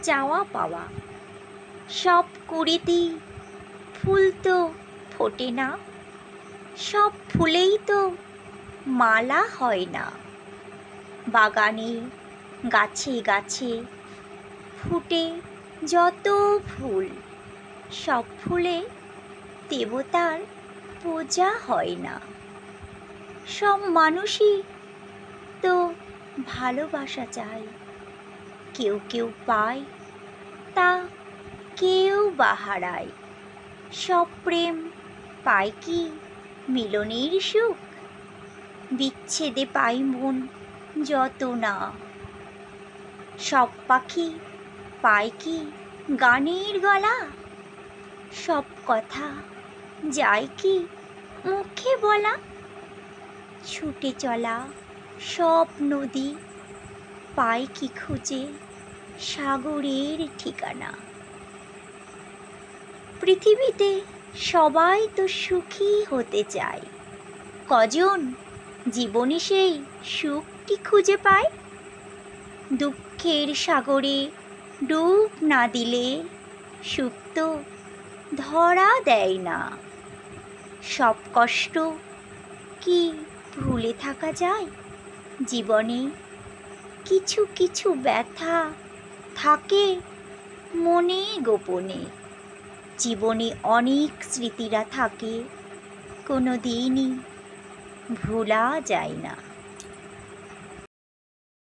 চাওয়া পাওয়া সব কুড়িতেই ফুল তো ফোটে না, সব ফুলেই তো মালা হয় না। বাগানে গাছে গাছে ফুটে যত ফুল, সব ফুলে দেবতার পূজা হয় না। সব মানুষই তো ভালোবাসা চায়, কেউ কেউ পায় তা কেউ বা হারায়। সব প্রেম পায় কি মিলনের সুখ, বিচ্ছেদে পায় মন যত না। সব পাখি পায় কি গানের গলা, সব কথা যায় কি মুখে বলা। ছুটে চলা সব নদী পায় কি খুঁজে সাগরের ঠিকানা। পৃথিবীতে সবাই তো সুখী হতে চায়, কজন জীবনে সেই সুখটি খুঁজে পায়। দুঃখের সাগরে ডুব না দিলে সুখ তো ধরা দেয় না। সব কষ্ট কি ভুলে থাকা যায়, জীবনে কিছু কিছু ব্যথা থাকে মনে গোপনে। জীবনে অনেক স্মৃতিরা থাকে কোনো দিনই ভোলা যায় না।